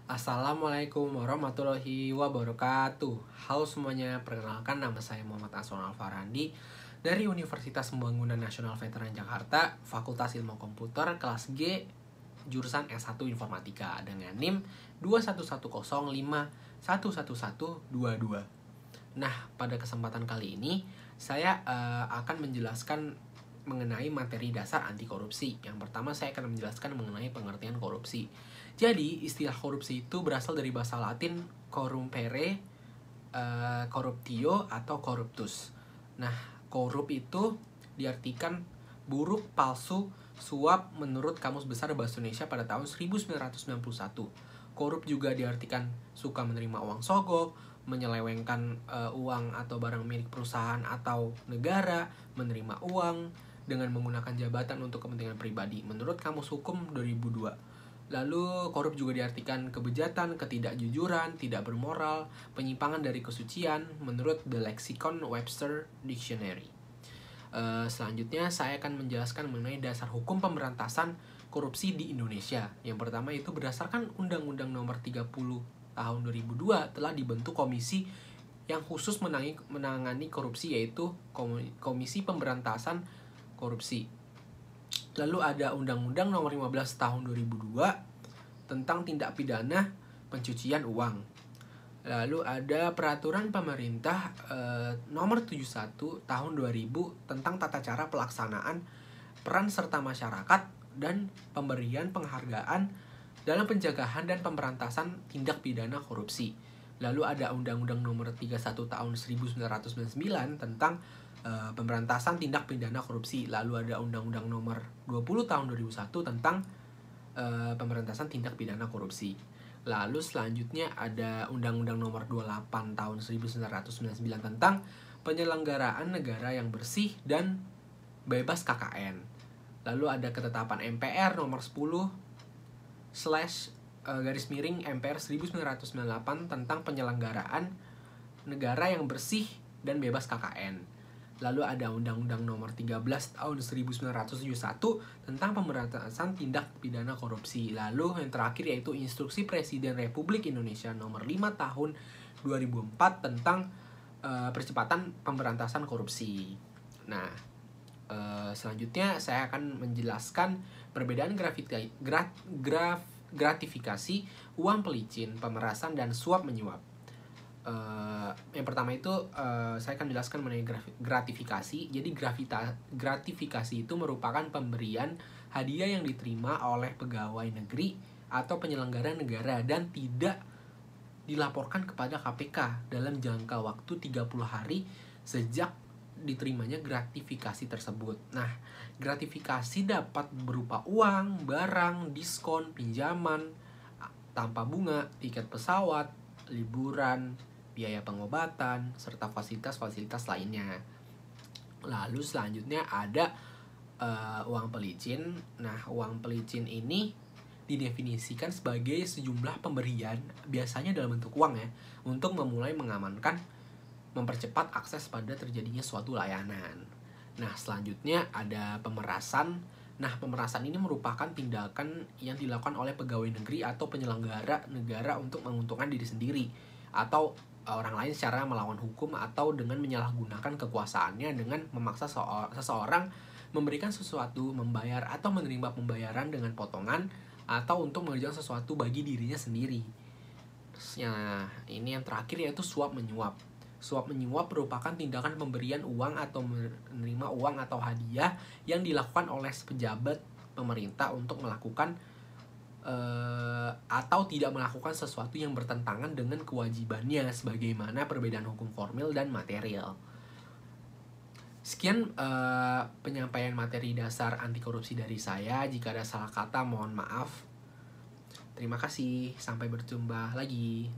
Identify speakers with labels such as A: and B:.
A: Assalamualaikum warahmatullahi wabarakatuh. Halo semuanya, perkenalkan nama saya Muhammad Asron Alfarandi dari Universitas Pembangunan Nasional Veteran Jakarta, Fakultas Ilmu Komputer, kelas G, jurusan S1 Informatika dengan NIM 21105111122. Nah, pada kesempatan kali ini saya akan menjelaskan mengenai materi dasar anti korupsi. Yang pertama saya akan menjelaskan mengenai pengertian korupsi. Jadi, istilah korupsi itu berasal dari bahasa Latin corrumpere, corruptio, atau corruptus. Nah, korup itu diartikan buruk, palsu, suap menurut Kamus Besar Bahasa Indonesia pada tahun 1991. Korup juga diartikan suka menerima uang sogok, menyelewengkan uang atau barang milik perusahaan atau negara, menerima uang dengan menggunakan jabatan untuk kepentingan pribadi menurut Kamus Hukum 2002. Lalu korup juga diartikan kebejatan, ketidakjujuran, tidak bermoral, penyimpangan dari kesucian menurut The Lexicon Webster Dictionary. Selanjutnya saya akan menjelaskan mengenai dasar hukum pemberantasan korupsi di Indonesia. Yang pertama itu berdasarkan Undang-Undang Nomor 30 Tahun 2002 telah dibentuk komisi yang khusus menangani korupsi, yaitu Komisi Pemberantasan Korupsi. Lalu ada Undang-Undang Nomor 15 Tahun 2002 tentang tindak pidana pencucian uang. Lalu ada Peraturan Pemerintah Nomor 71 Tahun 2000 tentang tata cara pelaksanaan peran serta masyarakat dan pemberian penghargaan dalam pencegahan dan pemberantasan tindak pidana korupsi. Lalu ada Undang-Undang Nomor 31 Tahun 1999 tentang pemberantasan tindak pidana korupsi. Lalu ada Undang-Undang Nomor 20 Tahun 2001 tentang pemberantasan tindak pidana korupsi. Lalu selanjutnya ada Undang-Undang Nomor 28 Tahun 1999 tentang penyelenggaraan negara yang bersih dan bebas KKN. Lalu ada ketetapan MPR Nomor 10 /MPR 1998 tentang penyelenggaraan negara yang bersih dan bebas KKN. Lalu ada Undang-Undang Nomor 13 Tahun 1971 tentang pemberantasan tindak pidana korupsi. Lalu yang terakhir yaitu Instruksi Presiden Republik Indonesia Nomor 5 Tahun 2004 tentang percepatan pemberantasan korupsi. Nah, selanjutnya saya akan menjelaskan perbedaan gratifikasi, uang pelicin, pemerasan, dan suap menyuap. Yang pertama itu saya akan jelaskan mengenai gratifikasi. Jadi gratifikasi itu merupakan pemberian hadiah yang diterima oleh pegawai negeri atau penyelenggara negara dan tidak dilaporkan kepada KPK dalam jangka waktu 30 hari sejak diterimanya gratifikasi tersebut. Nah, gratifikasi dapat berupa uang, barang, diskon, pinjaman tanpa bunga, tiket pesawat, liburan, biaya pengobatan, serta fasilitas-fasilitas lainnya. Lalu selanjutnya ada uang pelicin. Nah, uang pelicin ini didefinisikan sebagai sejumlah pemberian, biasanya dalam bentuk uang ya, untuk memulai mengamankan, mempercepat akses pada terjadinya suatu layanan. Nah, selanjutnya ada pemerasan. Nah, pemerasan ini merupakan tindakan yang dilakukan oleh pegawai negeri atau penyelenggara negara untuk menguntungkan diri sendiri atau orang lain secara melawan hukum atau dengan menyalahgunakan kekuasaannya dengan memaksa seseorang memberikan sesuatu, membayar atau menerima pembayaran dengan potongan atau untuk mengerjakan sesuatu bagi dirinya sendiri. Nah, ini yang terakhir yaitu suap menyuap. Suap menyuap merupakan tindakan pemberian uang atau menerima uang atau hadiah yang dilakukan oleh pejabat pemerintah untuk melakukan atau tidak melakukan sesuatu yang bertentangan dengan kewajibannya sebagaimana perbedaan hukum formil dan material. Sekian penyampaian materi dasar anti korupsi dari saya. Jika ada salah kata mohon maaf. Terima kasih, sampai berjumpa lagi.